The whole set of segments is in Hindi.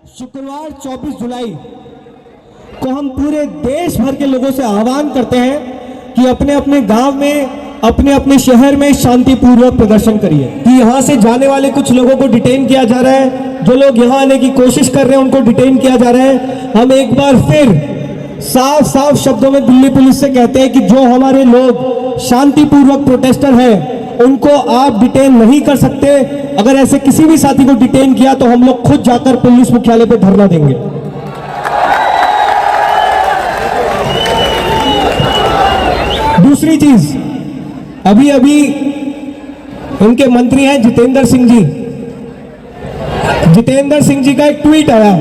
शुक्रवार 24 जुलाई को हम पूरे देश भर के लोगों से आह्वान करते हैं कि अपने अपने गांव में, अपने अपने शहर में शांतिपूर्वक प्रदर्शन करिए। कि यहां से जाने वाले कुछ लोगों को डिटेन किया जा रहा है, जो लोग यहां आने की कोशिश कर रहे हैं उनको डिटेन किया जा रहा है। हम एक बार फिर साफ साफ शब्दों में दिल्ली पुलिस से कहते हैं कि जो हमारे लोग शांतिपूर्वक प्रोटेस्टर हैं उनको आप डिटेन नहीं कर सकते। अगर ऐसे किसी भी साथी को डिटेन किया तो हम लोग खुद जाकर पुलिस मुख्यालय पे धरना देंगे। दूसरी चीज, अभी अभी इनके मंत्री हैं जितेंद्र सिंह जी। जितेंद्र सिंह जी का एक ट्वीट आया,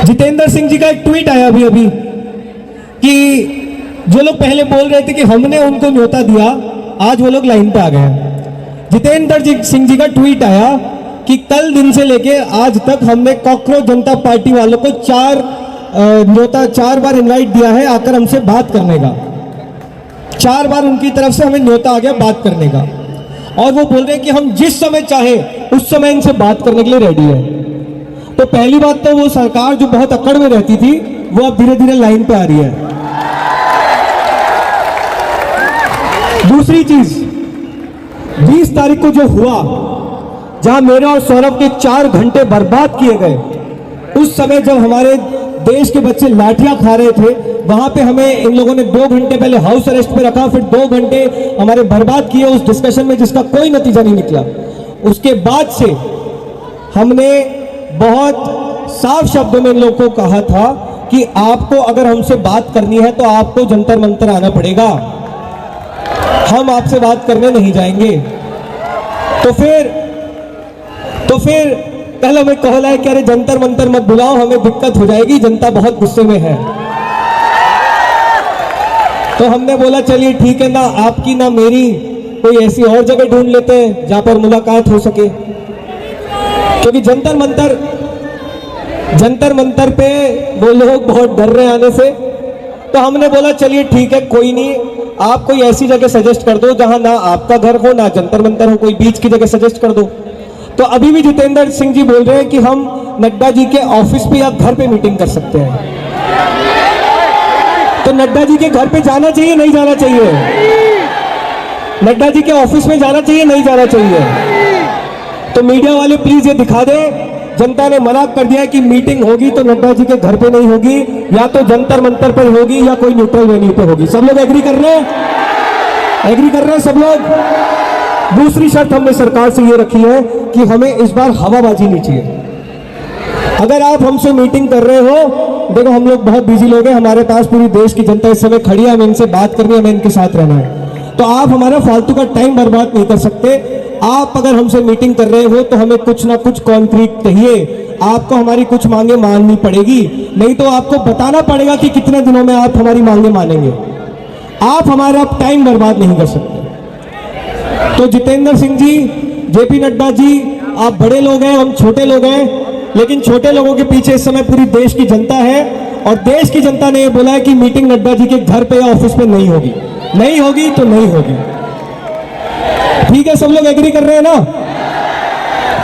जितेंद्र सिंह जी का एक ट्वीट आया अभी अभी कि जो लोग पहले बोल रहे थे कि हमने उनको न्योता दिया, आज वो लोग लाइन पे आ गए। जितेंद्र सिंह जी का ट्वीट आया कि कल दिन से लेके आज तक हमने कॉकरोच जनता पार्टी वालों को चार बार इनवाइट दिया है आकर हमसे बात करने का। 4 बार उनकी तरफ से हमें न्योता आ गया बात करने का, और वो बोल रहे हैं कि हम जिस समय चाहे उस समय इनसे बात करने के लिए रेडी है। तो पहली बात तो वो सरकार जो बहुत अकड़ में रहती थी वो अब धीरे धीरे लाइन पे आ रही है। दूसरी चीज, 20 तारीख को जो हुआ, जहां मेरे और सौरभ के 4 घंटे बर्बाद किए गए, उस समय जब हमारे देश के बच्चे लाठियां खा रहे थे, वहां पे हमें इन लोगों ने 2 घंटे पहले हाउस अरेस्ट पे रखा, फिर 2 घंटे हमारे बर्बाद किए उस डिस्कशन में जिसका कोई नतीजा नहीं निकला। उसके बाद से हमने बहुत साफ शब्दों में इन लोगों को कहा था कि आपको अगर हमसे बात करनी है तो आपको जंतर मंतर आना पड़ेगा, हम आपसे बात करने नहीं जाएंगे। तो फिर कल हमें कहला है कि अरे जंतर मंतर मत बुलाओ, हमें दिक्कत हो जाएगी, जनता बहुत गुस्से में है। तो हमने बोला चलिए ठीक है, ना आपकी ना मेरी, कोई ऐसी और जगह ढूंढ लेते हैं जहां पर मुलाकात हो सके, क्योंकि जंतर मंतर पे वो लोग बहुत डर रहे आने से। तो हमने बोला चलिए ठीक है, कोई नहीं, आप कोई ऐसी जगह सजेस्ट कर दो जहां ना आपका घर हो ना जंतर मंतर हो, कोई बीच की जगह सजेस्ट कर दो। तो अभी भी जितेंद्र सिंह जी बोल रहे हैं कि हम नड्डा जी के ऑफिस पे या घर पे मीटिंग कर सकते हैं। तो नड्डा जी के घर पे जाना चाहिए नहीं जाना चाहिए? नड्डा जी के ऑफिस में जाना चाहिए नहीं जाना चाहिए? तो मीडिया वाले प्लीज ये दिखा दे, जनता ने मना कर दिया कि मीटिंग होगी तो नड्डा जी के घर पे नहीं होगी, या तो जंतर मंतर पर होगी या कोई न्यूट्रल वेन्यू पे होगी। सब लोग एग्री कर रहे हैं? एग्री कर रहे हैं सब लोग? दूसरी शर्त हमने सरकार से ये रखी है कि हमें इस बार हवाबाजी नहीं चाहिए। अगर आप हमसे मीटिंग कर रहे हो, देखो हम लोग बहुत बिजी लोग हैं, हमारे पास पूरी देश की जनता इस समय खड़ी है, हमें इनसे बात करनी है, हमें इनके साथ रहना है, तो आप हमारा फालतू का टाइम बर्बाद नहीं कर सकते। आप अगर हमसे मीटिंग कर रहे हो तो हमें कुछ ना कुछ कॉन्क्रीट चाहिए, आपको हमारी कुछ मांगे माननी पड़ेगी, नहीं तो आपको बताना पड़ेगा कि कितने दिनों में आप हमारी मांगे मानेंगे। आप हमारा टाइम बर्बाद नहीं कर सकते। तो जितेंद्र सिंह जी, जेपी नड्डा जी, आप बड़े लोग हैं, हम छोटे लोग हैं, लेकिन छोटे लोगों के पीछे इस समय पूरी देश की जनता है, और देश की जनता ने यह बोला है कि मीटिंग नड्डा जी के घर पे या ऑफिस पे नहीं होगी। नहीं होगी तो नहीं होगी। ठीक है, सब लोग एग्री कर रहे हैं ना?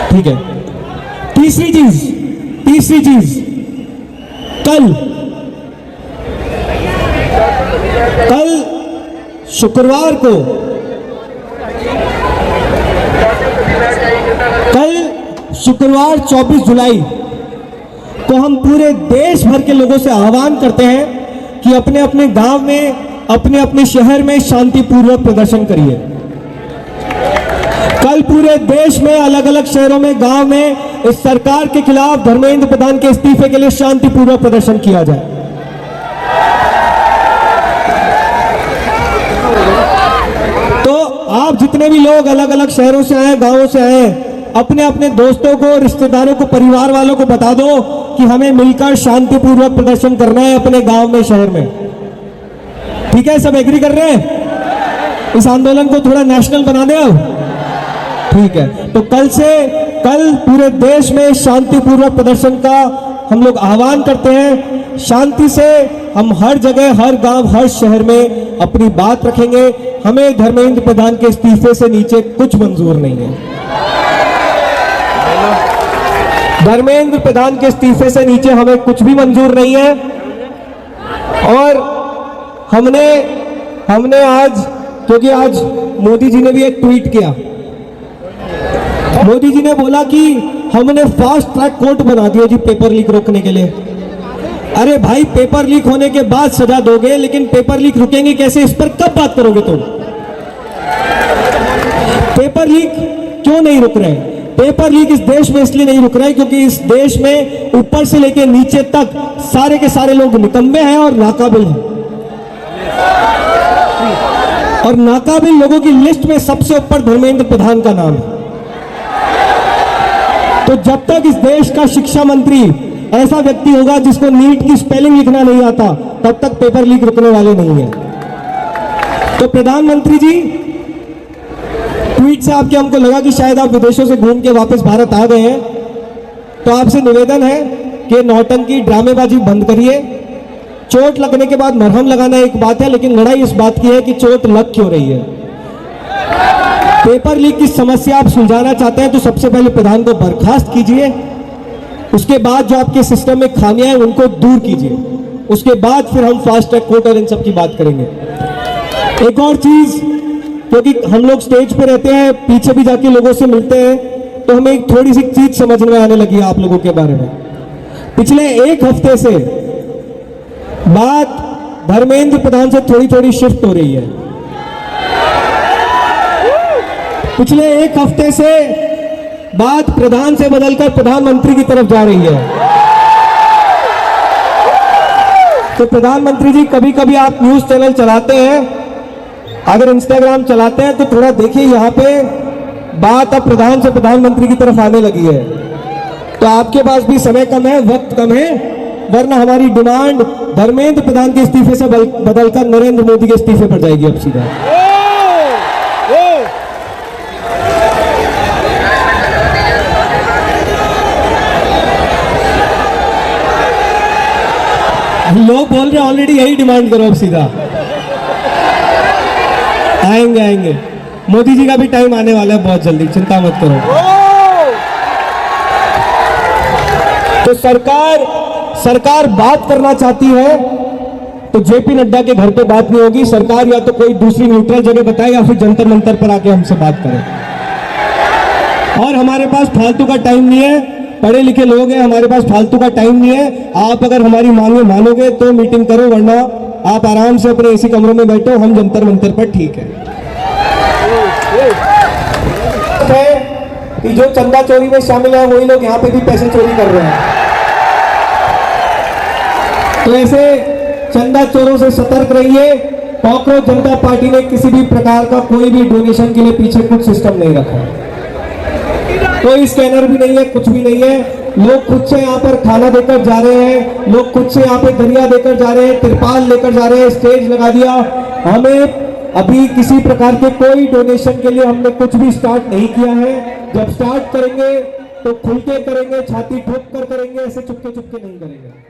ठीक है। तीसरी चीज, कल शुक्रवार को, शुक्रवार 24 जुलाई को हम पूरे देश भर के लोगों से आह्वान करते हैं कि अपने अपने गांव में, अपने अपने शहर में शांतिपूर्वक प्रदर्शन करिए। कल पूरे देश में अलग अलग शहरों में, गांव में इस सरकार के खिलाफ धर्मेंद्र प्रधान के इस्तीफे के लिए शांतिपूर्वक प्रदर्शन किया जाए। तो आप जितने भी लोग अलग अलग शहरों से आए, गांवों से आए, अपने अपने दोस्तों को, रिश्तेदारों को, परिवार वालों को बता दो कि हमें मिलकर शांतिपूर्वक प्रदर्शन करना है अपने गांव में, शहर में। ठीक है, सब एग्री कर रहे हैं? इस आंदोलन को थोड़ा नेशनल बना दें अब। ठीक है, तो कल पूरे देश में शांतिपूर्वक प्रदर्शन का हम लोग आह्वान करते हैं। शांति से हम हर जगह, हर गांव, हर शहर में अपनी बात रखेंगे। हमें धर्मेंद्र प्रधान के इस्तीफे से नीचे कुछ मंजूर नहीं है। धर्मेंद्र प्रधान के इस्तीफे से नीचे हमें कुछ भी मंजूर नहीं है। और हमने आज, क्योंकि आज मोदी जी ने भी एक ट्वीट किया, मोदी जी ने बोला कि हमने फास्ट ट्रैक कोर्ट बना दिया जी पेपर लीक रोकने के लिए। अरे भाई, पेपर लीक होने के बाद सजा दोगे, लेकिन पेपर लीक रुकेंगे कैसे, इस पर कब बात करोगे तुम? पेपर लीक क्यों नहीं रुक रहे? पेपर लीक इस देश में इसलिए नहीं रुक रहे क्योंकि इस देश में ऊपर से लेकर नीचे तक सारे के सारे लोग निकम्मे हैं और नाकाबिल हैं। और नाकाबिल लोगों की लिस्ट में सबसे ऊपर धर्मेंद्र प्रधान का नाम है। तो जब तक इस देश का शिक्षा मंत्री ऐसा व्यक्ति होगा जिसको नीट की स्पेलिंग लिखना नहीं आता, तब तक पेपर लीक रुकने वाले नहीं है। तो प्रधानमंत्री जी, ट्वीट से आपके हमको लगा कि शायद आप विदेशों से घूम के वापस भारत आ गए हैं, तो आपसे निवेदन है कि नौटंकी ड्रामेबाजी बंद करिए। चोट लगने के बाद मरहम लगाना एक बात है, लेकिन लड़ाई इस बात की है कि चोट लग क्यों रही है। पेपर लीक की समस्या आप सुलझाना चाहते हैं तो सबसे पहले प्रधान को बर्खास्त कीजिए, उसके बाद जो आपके सिस्टम में खामियां हैं उनको दूर कीजिए, उसके बाद फिर हम फास्ट ट्रैक कोर्ट और इन सब की बात करेंगे। एक और चीज, क्योंकि हम लोग स्टेज पे रहते हैं, पीछे भी जाके लोगों से मिलते हैं, तो हमें एक थोड़ी सी चीज समझ में आने लगी है आप लोगों के बारे में। पिछले एक हफ्ते से बात धर्मेंद्र प्रधान से थोड़ी थोड़ी शिफ्ट हो रही है। पिछले एक हफ्ते से बात प्रधान से बदलकर प्रधानमंत्री की तरफ जा रही है। तो प्रधानमंत्री जी, कभी कभी आप न्यूज चैनल चलाते हैं, अगर इंस्टाग्राम चलाते हैं तो थोड़ा देखिए, यहाँ पे बात अब प्रधान से प्रधानमंत्री की तरफ आने लगी है। तो आपके पास भी समय कम है, वक्त कम है, वरना हमारी डिमांड धर्मेंद्र प्रधान के इस्तीफे से बदलकर नरेंद्र मोदी के इस्तीफे पर जाएगी अब सीधा। लोग बोल रहे ऑलरेडी, यही डिमांड करो अब सीधा। आएंगे मोदी जी का भी टाइम आने वाला है बहुत जल्दी, चिंता मत करो। तो सरकार बात करना चाहती है तो जेपी नड्डा के घर पे बात नहीं होगी। सरकार या तो कोई दूसरी न्यूट्रल जगह बताए या फिर जंतर मंतर पर आके हमसे बात करें। और हमारे पास फालतू का टाइम नहीं है, पढ़े लिखे लोग हैं, हमारे पास फालतू का टाइम नहीं है। आप अगर हमारी मांगे मानोगे तो मीटिंग करो, वरना आप आराम से अपने एसी कमरों में बैठो, हम जंतर मंतर पर ठीक है। कि जो चंदा चोरी में शामिल है वही लोग यहाँ पे भी पैसे चोरी कर रहे हैं। तो ऐसे चंदा चोरों से सतर्क रहिए। कॉकरोच जनता पार्टी ने किसी भी प्रकार का कोई भी डोनेशन के लिए पीछे कुछ सिस्टम नहीं रखा, कोई स्कैनर भी नहीं है, कुछ भी नहीं है। लोग खुद से यहाँ पर खाना देकर जा रहे हैं, लोग खुद से यहाँ पे दरिया देकर जा रहे हैं, तिरपाल लेकर जा रहे हैं, स्टेज लगा दिया। हमें अभी किसी प्रकार के कोई डोनेशन के लिए हमने कुछ भी स्टार्ट नहीं किया है। जब स्टार्ट करेंगे तो खुल के करेंगे, छाती ठोक कर करेंगे, ऐसे चुपके चुपके नहीं करेंगे।